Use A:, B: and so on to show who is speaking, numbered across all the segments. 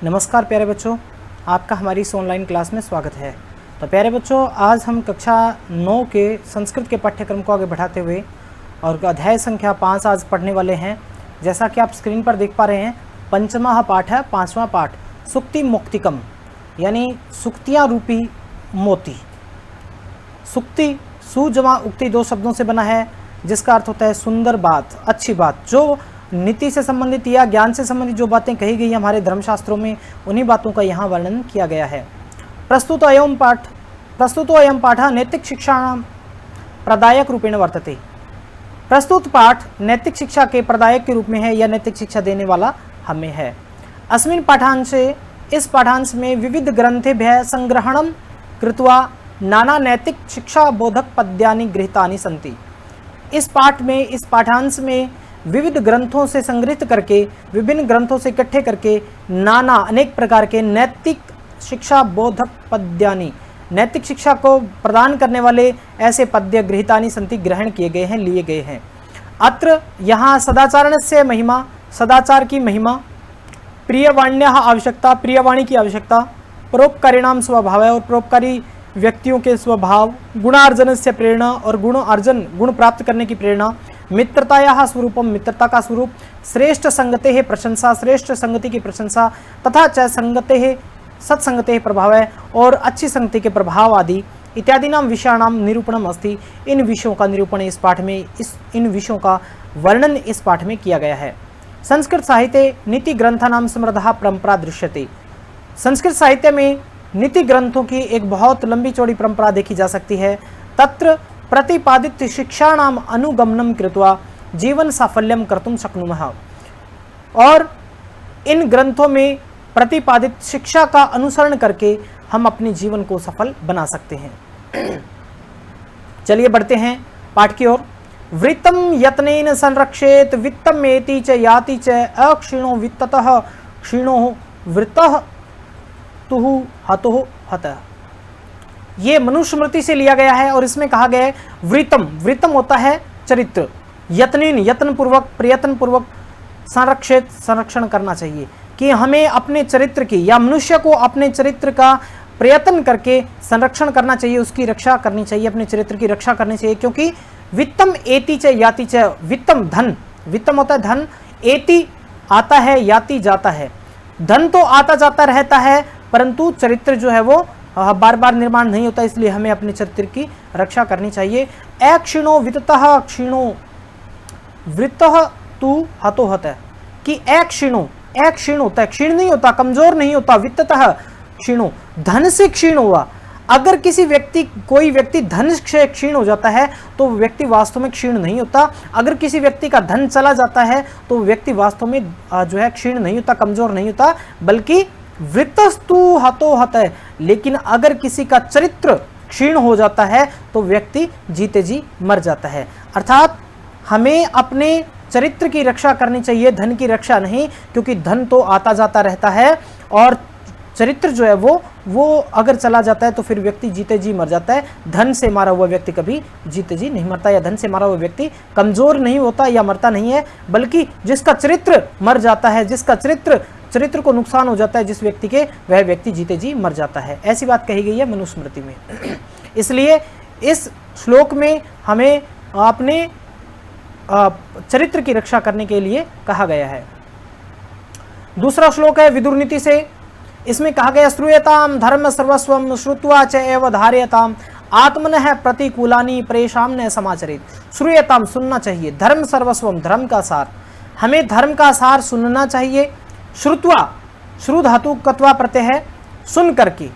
A: नमस्कार प्यारे बच्चों, आपका हमारी इस ऑनलाइन क्लास में स्वागत है। तो प्यारे बच्चों, आज हम कक्षा 9 के संस्कृत के पाठ्यक्रम को आगे बढ़ाते हुए और अध्याय संख्या 5 आज पढ़ने वाले हैं। जैसा कि आप स्क्रीन पर देख पा रहे हैं, पंचमा पाठ है, 5वां पाठ सुक्ति मुक्तिकम, यानी सुक्तियाँ रूपी मोती। सुक्ति सु जमा उक्ति 2 शब्दों से बना है, जिसका अर्थ होता है सुंदर बात, अच्छी बात। जो नीति से संबंधित या ज्ञान से संबंधित जो बातें कही गई हैं हमारे धर्मशास्त्रों में, उन्हीं बातों का यहाँ वर्णन किया गया है। प्रस्तुतो अयं पाठ नैतिक शिक्षाणां प्रदायक रूपेण वर्तते। प्रस्तुत पाठ नैतिक शिक्षा के प्रदायक के रूप में है या नैतिक शिक्षा देने वाला हमें है। अस्मिन् पाठांशे, इस पाठांश में विविध ग्रंथेभ्यः संग्रहणं कृत्वा नाना नैतिक शिक्षा बोधक पद्यानि गृहीतानि सन्ति। इस पाठांश में विविध ग्रंथों से संग्रहित करके, विभिन्न ग्रंथों से इकट्ठे करके नाना अनेक प्रकार के नैतिक शिक्षा बोधक पद्यानि, नैतिक शिक्षा को प्रदान करने वाले ऐसे पद्य गृहीतानि सन्ति, ग्रहण किए गए हैं, लिए गए हैं। अत्र यहाँ सदाचारणस्य महिमा, सदाचार की महिमा, प्रियवाण्याः आवश्यकता, प्रियवाणी की आवश्यकता, परोपकारिणाम स्वभाव और परोपकारी व्यक्तियों के स्वभाव, गुणार्जनस्य प्रेरणा और गुण प्राप्त करने की प्रेरणा, मित्रतायाः स्वरूपम, मित्रता का स्वरूप, श्रेष्ठ संगतेः प्रशंसा, श्रेष्ठ संगति की प्रशंसा, तथा च संगतेः सत्संगतेः प्रभाव है और अच्छी संगति के प्रभाव आदि इत्यादि नाम विषयाणाम निरूपणम अस्ति। इन विषयों का निरूपण इस पाठ में, इन विषयों का वर्णन इस पाठ में किया गया है। संस्कृत साहित्य नीति ग्रंथानाम समृद्धा परंपरा दृश्यते। संस्कृत साहित्य में नीति ग्रंथों की एक बहुत लंबी चौड़ी परंपरा देखी जा सकती है। तत्र प्रतिपादित शिक्षाणाम अनुगमनम कृत्वा जीवन साफल्यम कर्तुम शक्नुमः। और इन ग्रंथों में प्रतिपादित शिक्षा का अनुसरण करके हम अपने जीवन को सफल बना सकते हैं। चलिए बढ़ते हैं पाठ की ओर। वृत्तम यत्नेन संरक्षेत वित्तम एति च याति च अक्षीणो वित्ततः क्षीणो वृत्तः तुहु हतोः हतः। ये मनुस्मृति से लिया गया है और इसमें कहा गया है वृत्तम, वृत्तम होता है चरित्र, यत्नेन, यत्न पूर्वक, प्रयत्न पूर्वक, संरक्षित, संरक्षण करना चाहिए, कि हमें अपने चरित्र की या मनुष्य को अपने चरित्र का प्रयत्न करके संरक्षण करना चाहिए, उसकी रक्षा करनी चाहिए, अपने चरित्र की रक्षा करनी चाहिए। क्योंकि वित्तम एति च याति च, वित्तम धन, वित्तम होता है धन, एति आता है, याति जाता है। धन तो आता जाता रहता है, परंतु चरित्र जो है वो बार बार निर्माण नहीं होता, इसलिए हमें अपने चरित्र की रक्षा करनी चाहिए। अक्षीणो वित्ततः क्षीणो वृत्तः तु हतो हतः, कि अक्षीणो, क्षीण होता है, क्षीण नहीं होता, कमजोर नहीं होता, वित्ततः क्षीणो, धन से क्षीण हुआ। अगर कोई व्यक्ति धन से क्षीण हो जाता है तो व्यक्ति वास्तव में क्षीण नहीं होता। अगर किसी व्यक्ति का धन चला जाता है तो व्यक्ति वास्तव में जो है क्षीण नहीं होता, कमजोर नहीं होता, बल्कि वृत्तस्तु हतो हतः। लेकिन अगर किसी का चरित्र क्षीण हो जाता है तो व्यक्ति जीते जी मर जाता है। अर्थात हमें अपने चरित्र की रक्षा करनी चाहिए, धन की रक्षा नहीं, क्योंकि धन तो आता जाता रहता है और चरित्र जो है वो अगर चला जाता है तो फिर व्यक्ति जीते जी मर जाता है। धन से मारा हुआ व्यक्ति कभी जीते जी नहीं मरता, या धन से मारा हुआ व्यक्ति कमजोर नहीं होता या मरता नहीं है, बल्कि जिसका चरित्र मर जाता है, जिसका चरित्र को नुकसान हो जाता है जिस व्यक्ति के, वह व्यक्ति जीते जी मर जाता है। ऐसी बात कही गई है मनुस्मृति में। इसलिए इस श्लोक में हमें अपने चरित्र की रक्षा करने के लिए कहा गया है। दूसरा श्लोक है विदुर नीति से। इसमें कहा गया श्रूयताम धर्म सर्वस्वम श्रुत्वा च एव धार्यताम आत्मनः प्रतिकूलानि प्रेषाम न समाचरित। श्रूयताम, सुनना चाहिए, धर्म सर्वस्वम, धर्म का सार, हमें धर्म का सार सुनना चाहिए। श्रुत्वा, श्रु धातु कत्वा प्रत्यय है, सुन करके,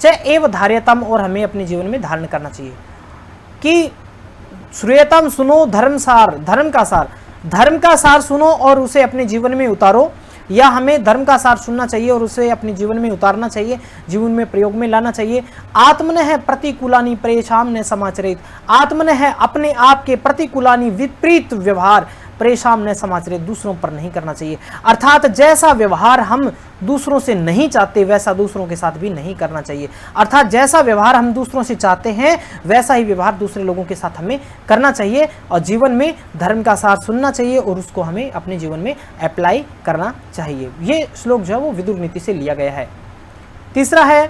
A: च एव धार्यताम, और हमें अपने जीवन में धारण करना चाहिए। कि श्रूयताम, सुनो, धर्म सार, धर्म का सार, धर्म का सार सुनो और उसे अपने जीवन में उतारो, या हमें धर्म का सार सुनना चाहिए और उसे अपने जीवन में उतारना चाहिए, जीवन में प्रयोग में लाना चाहिए। आत्मनः प्रतिकूलानि प्रेषाम न समाचरित। आत्मनः, अपने आप के, प्रतिकूलानि, विपरीत व्यवहार, परेशान न समाचरे, दूसरों पर नहीं करना चाहिए। अर्थात जैसा व्यवहार हम दूसरों से नहीं चाहते वैसा दूसरों के साथ भी नहीं करना चाहिए। अर्थात जैसा व्यवहार हम दूसरों से चाहते हैं वैसा ही व्यवहार दूसरे लोगों के साथ हमें करना चाहिए और जीवन में धर्म का सार सुनना चाहिए और उसको हमें अपने जीवन में अप्लाई करना चाहिए। ये श्लोक जो है वो विदुर नीति से लिया गया है। तीसरा है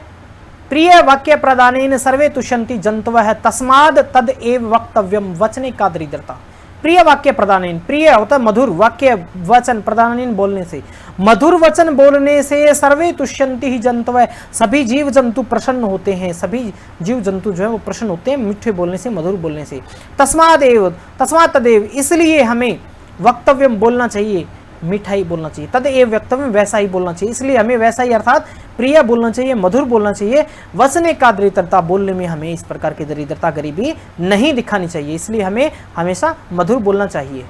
A: प्रिय वाक्य प्रदानेन सर्वे तुष्यन्ति जंतवः तस्माद् तद एव वक्तव्यम वचने का दरिद्रता। प्रिय वाक्य प्रदानेन, प्रिय होता है मधुर, वाक्य वचन प्रदानेन बोलने से, मधुर वचन बोलने से सर्वे तुष्यन्ति ही जंतवः, सभी जीव जंतु प्रसन्न होते हैं, सभी जीव जंतु जो है वो प्रसन्न होते हैं मीठे बोलने से, मधुर बोलने से। तस्मात् तदेव, इसलिए हमें वक्तव्यम बोलना चाहिए, मीठा ही बोलना चाहिए, तद एव वक्तव्य वैसा ही बोलना चाहिए, इसलिए हमें वैसा ही अर्थात प्रिय बोलना चाहिए, मधुर बोलना चाहिए। वचने का दरिद्रता, बोलने में हमें इस प्रकार की दरिद्रता गरीबी नहीं दिखानी चाहिए, इसलिए हमें हमेशा मधुर बोलना चाहिए।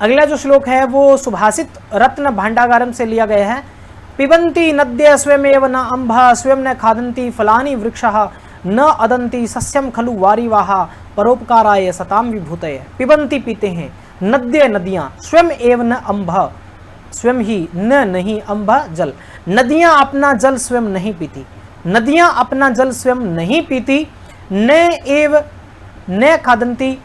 A: अगला जो श्लोक है वो सुभाषित रत्न भांडागारम से लिया गया है। पिबन्ति नद्य स्वयमेव न अंभः स्वयं न खादन्ति फलानि वृक्षः न अदन्ति सस्यम खलु वारिवाहा परोपकाराय सताम विभूतये। पिबन्ति पीते हैं, नद्य नदियां, स्वयं एव न अंभः स्वयं ही, न नहीं अंभः जल, नदियां अपना जल स्वयं नहीं पीती, नदियां अपना जल स्वयं नहीं पीती। न एव न खादन्ति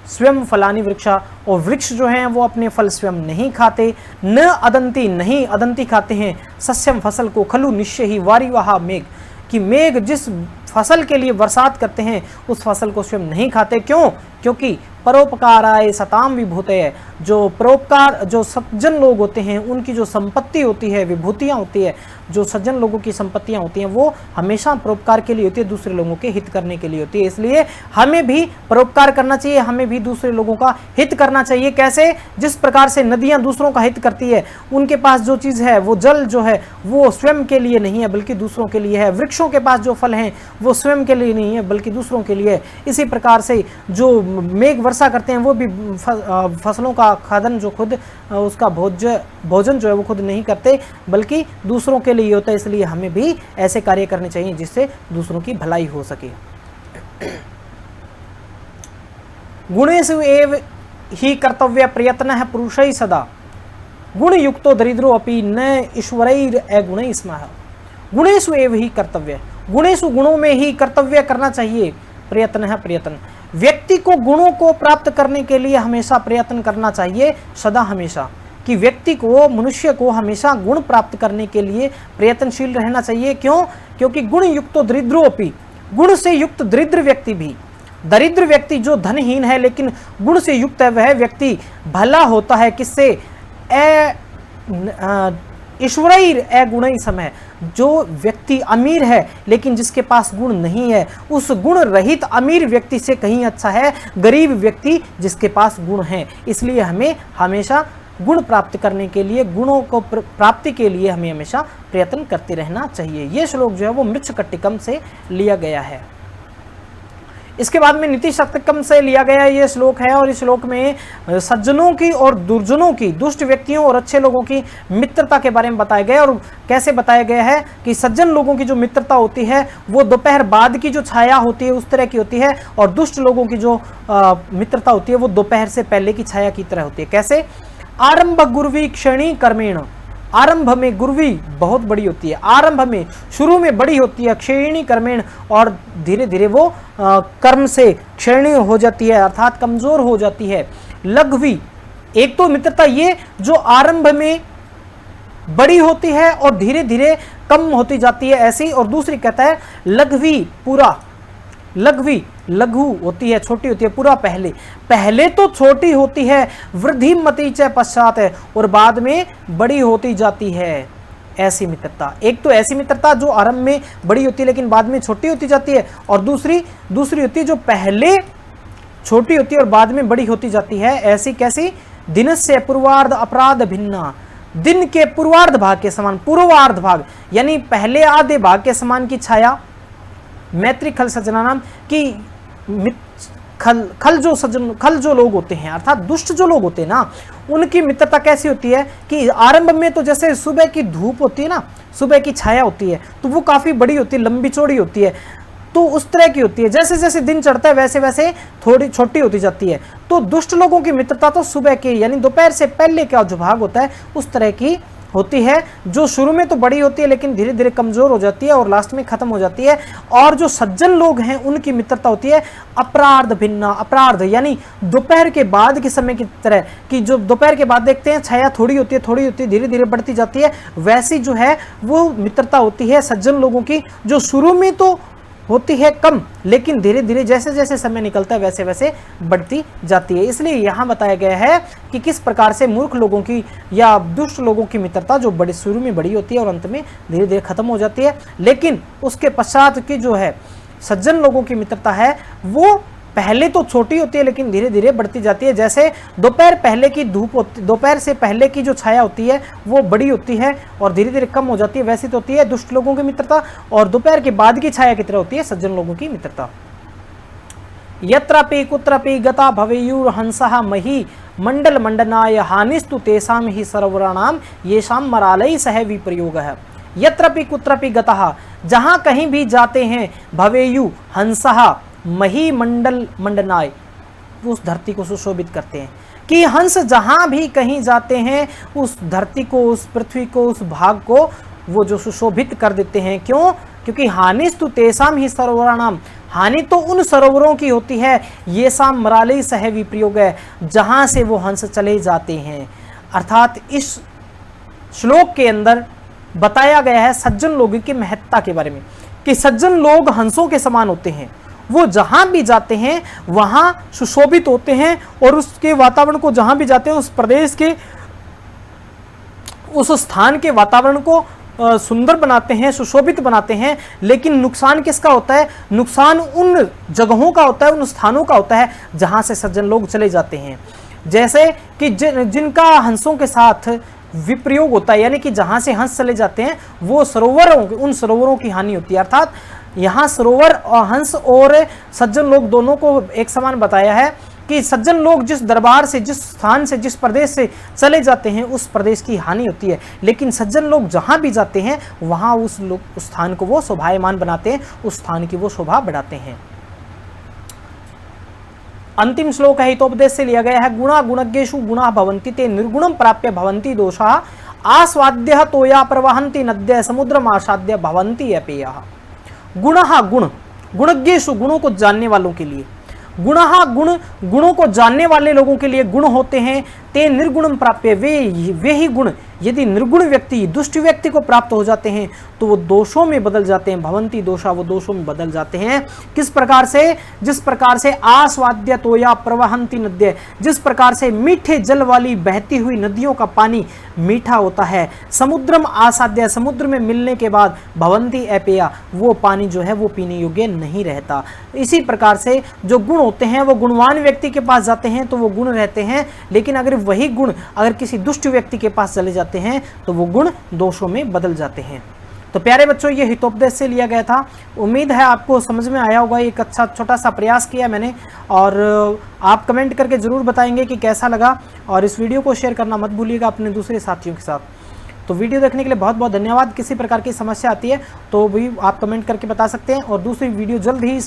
A: स्वयं फलानि वृक्षा, और वृक्ष जो हैं वो अपने फल स्वयं नहीं खाते। न अदंती, नहीं अदंती खाते हैं सस्यम फसल को, खलु निश्चय ही वारिवाहा मेघ, कि मेघ जिस फसल के लिए बरसात करते हैं उस फसल को स्वयं नहीं खाते। क्यों? क्योंकि परोपकाराय सताम विभूतये, जो परोपकार, जो सज्जन लोग होते हैं उनकी जो संपत्ति होती है, विभूतियाँ होती है, जो सज्जन लोगों की संपत्तियाँ होती हैं वो हमेशा परोपकार के लिए होती है, दूसरे लोगों के हित करने के लिए होती है। इसलिए हमें भी परोपकार करना चाहिए, हमें भी दूसरे लोगों का हित करना चाहिए। कैसे? जिस प्रकार से नदियाँ दूसरों का हित करती है, उनके पास जो चीज़ है वो जल जो है वो स्वयं के लिए नहीं है बल्कि दूसरों के लिए है। वृक्षों के पास जो फल हैं वो स्वयं के लिए नहीं है बल्कि दूसरों के लिए है। इसी प्रकार से जो मेघ वर्षा करते हैं वो भी फसलों का खादन जो खुद उसका भोजन जो है वो खुद नहीं करते बल्कि दूसरों के लिए होता है। इसलिए हमें भी ऐसे कार्य करने चाहिए जिससे दूसरों की भलाई हो सके। गुणेषु एव ही कर्तव्य प्रयत्नः पुरुषैः सदा, गुण युक्तो दरिद्रो अपि न ईश्वरैर अगुणैः स्मः। गुणेषु एव ही कर्तव्य, गुणेषु गुणों में ही कर्तव्य करना चाहिए। प्रयत्न है प्रयत्न, व्यक्ति को गुणों को प्राप्त करने के लिए हमेशा प्रयत्न करना चाहिए, सदा हमेशा, कि व्यक्ति को, मनुष्य को हमेशा गुण प्राप्त करने के लिए प्रयत्नशील रहना चाहिए। क्यों? क्योंकि गुण युक्तो दरिद्रोपि, गुण से युक्त दरिद्र व्यक्ति भी, दरिद्र व्यक्ति जो धनहीन है लेकिन गुण से युक्त है वह व्यक्ति भला होता है। किससे? ईश्वरैर अगुणैः समः, जो व्यक्ति अमीर है लेकिन जिसके पास गुण नहीं है उस गुण रहित अमीर व्यक्ति से कहीं अच्छा है गरीब व्यक्ति जिसके पास गुण हैं। इसलिए हमें हमेशा गुण प्राप्त करने के लिए, गुणों को प्राप्ति के लिए हमें हमेशा प्रयत्न करते रहना चाहिए। ये श्लोक जो है वो मृच्छकटिकम से लिया गया है। इसके बाद में नीति शतकम से लिया गया ये श्लोक है और इस श्लोक में सज्जनों की और दुर्जनों की, दुष्ट व्यक्तियों और अच्छे लोगों की मित्रता के बारे में बताया गया और कैसे बताया गया है कि सज्जन लोगों की जो मित्रता होती है वो दोपहर बाद की जो छाया होती है उस तरह की होती है और दुष्ट लोगों की जो मित्रता होती है वो दोपहर से पहले की छाया की तरह होती है। कैसे? आरंभ गुरुवी क्षणी कर्मेण, आरंभ में गुरुवी बहुत बड़ी होती है, आरंभ में शुरू में बड़ी होती है, क्षीणी कर्मेण और धीरे धीरे वो कर्म से क्षीणी हो जाती है अर्थात कमजोर हो जाती है। लघवी, एक तो मित्रता ये जो आरंभ में बड़ी होती है और धीरे धीरे कम होती जाती है ऐसी, और दूसरी कहता है लघवी, पूरा, लघवी लघु होती है, छोटी होती है, पूरा पहले, पहले तो छोटी होती है, वृद्धि मति च पश्चात है और बाद में बड़ी होती जाती है। ऐसी मित्रता, एक तो ऐसी मित्रता जो आरंभ में बड़ी होती है लेकिन बाद में छोटी होती जाती है, और दूसरी होती है जो पहले छोटी होती है और बाद में बड़ी होती जाती है। ऐसी कैसी? दिनस्य पूर्वार्ध अपराध भिन्ना, दिन के पूर्वार्ध भाग के समान, पूर्वार्ध भाग यानी पहले आधे भाग के समान की छाया। मैत्री खल सज्जना नाम की खल जो लोग होते हैं अर्थात दुष्ट जो लोग होते हैं ना, उनकी मित्रता कैसी होती है कि आरंभ में तो जैसे सुबह की धूप होती है ना, सुबह की छाया होती है तो वो काफी बड़ी होती है, लंबी चौड़ी होती है, तो उस तरह की होती है। जैसे जैसे दिन चढ़ता है वैसे वैसे थोड़ी छोटी होती जाती है। तो दुष्ट लोगों की मित्रता तो सुबह के यानी दोपहर से पहले का जो भाग होता है उस तरह की होती है, जो शुरू में तो बड़ी होती है लेकिन धीरे धीरे कमजोर हो जाती है और लास्ट में खत्म हो जाती है। और जो सज्जन लोग हैं उनकी मित्रता होती है अपरार्ध भिन्ना। अपरार्ध यानी दोपहर के बाद के समय की तरह कि जो दोपहर के बाद देखते हैं छाया थोड़ी होती है धीरे धीरे बढ़ती जाती है, वैसी जो है वो मित्रता होती है सज्जन लोगों की, जो शुरू में तो होती है कम लेकिन धीरे धीरे जैसे जैसे समय निकलता है वैसे वैसे बढ़ती जाती है। इसलिए यहाँ बताया गया है कि किस प्रकार से मूर्ख लोगों की या दुष्ट लोगों की मित्रता जो बड़ी शुरू में बड़ी होती है और अंत में धीरे धीरे खत्म हो जाती है, लेकिन उसके पश्चात की जो है सज्जन लोगों की मित्रता है वो पहले तो छोटी होती है लेकिन धीरे धीरे बढ़ती जाती है। जैसे दोपहर पहले की धूप होती, दोपहर से पहले की जो छाया होती है वो बड़ी होती है और धीरे धीरे कम हो जाती है, वैसी तो होती है दुष्ट लोगों की मित्रता। और दोपहर के बाद की छाया की तरह होती है सज्जन लोगों की मित्रता। यत्रापि कुत्रापि गता भवेयुर हंसः मही मंडल मंडनाय हानिस्तु तेषां ही सर्वराणाम येषां मरालय सह विप्रयोगः। यत्रापि कुत्रापि गतः, जहां कहीं भी जाते हैं, भवेयु हंसः मही मंडल मंडनाय, उस धरती को सुशोभित करते हैं कि हंस जहां भी कहीं जाते हैं उस धरती को, उस पृथ्वी को, उस भाग को वो जो सुशोभित कर देते हैं। क्यों? क्योंकि हानिस्तु तेषां ही सरोवराणाम, हानि तो उन सरोवरों की होती है, ये साम मरालय सह विप्रयोग है, जहां से वो हंस चले जाते हैं। अर्थात इस श्लोक के अंदर बताया गया है सज्जन लोगों की महत्ता के बारे में कि सज्जन लोग हंसों के समान होते हैं, वो जहां भी जाते हैं वहां सुशोभित होते हैं और उसके वातावरण को, जहां भी जाते हैं उस प्रदेश के, उस स्थान के वातावरण को सुंदर बनाते हैं, सुशोभित बनाते हैं। लेकिन नुकसान किसका होता है? नुकसान उन जगहों का होता है, उन स्थानों का होता है जहां से सज्जन लोग चले जाते हैं। जैसे कि जिनका हंसों के साथ विप्रयोग होता है, यानी कि जहां से हंस चले जाते हैं वो सरोवरों, उन सरोवरों की हानि होती है। अर्थात यहाँ सरोवर और हंस और सज्जन लोग दोनों को एक समान बताया है कि सज्जन लोग जिस दरबार से, जिस स्थान से, जिस प्रदेश से चले जाते हैं उस प्रदेश की हानि होती है, लेकिन सज्जन लोग जहां भी जाते हैं वहां उस स्थान को वो शोभायमान बनाते हैं, उस स्थान की वो शोभा बढ़ाते हैं। अंतिम श्लोक है हितोपदेश से लिया गया है। गुणा गुणज्ञेषु गुणा भवन्ति ते निर्गुणं प्राप्य भवन्ति दोषाः आस्वाद्यः तोया प्रवहन्ति नद्यः समुद्रम आसाद्य भवन्ति अपेयः। गुणः गुण, गुणज्ञेषु गुणों को जानने वालों के लिए, गुणः गुण, गुणों को जानने वाले लोगों के लिए गुण होते हैं। ते निर्गुणम प्राप्य, वे ही गुण यदि निर्गुण व्यक्ति, दुष्ट व्यक्ति को प्राप्त हो जाते हैं तो वो दोषों में बदल जाते हैं। भवंती दोषा, वो दोषों में बदल जाते हैं। किस प्रकार से? जिस प्रकार से आस्वाद्य तोया प्रवहंती नद्य, जिस प्रकार से मीठे जल वाली बहती हुई नदियों का पानी मीठा होता है। समुद्रम आसाद्य, समुद्र में मिलने के बाद भवंती अपेया, वो पानी जो है वो पीने योग्य नहीं रहता। इसी प्रकार से जो गुण होते हैं वो गुणवान व्यक्ति के पास जाते हैं तो वो गुण रहते हैं, लेकिन अगर वही गुण अगर किसी दुष्ट व्यक्ति के पास चले जाते हैं तो वो गुण दोषों में बदल जाते हैं। तो प्यारे बच्चों, ये हितोपदेश से लिया गया था। उम्मीद है आपको समझ में आया होगा। एक अच्छा छोटा सा प्रयास किया मैंने और आप कमेंट करके ज़रूर बताएंगे कि कैसा लगा, और इस वीडियो को शेयर करना मत भूलिएगा अपने दूसरे साथियों के साथ। तो वीडियो देखने के लिए बहुत बहुत धन्यवाद। किसी प्रकार की समस्या आती है तो भी आप कमेंट करके बता सकते हैं, और दूसरी वीडियो जल्द ही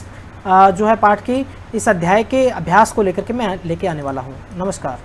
A: जो है पाठ की इस अध्याय के अभ्यास को लेकर के मैं लेके आने वाला हूँ। नमस्कार।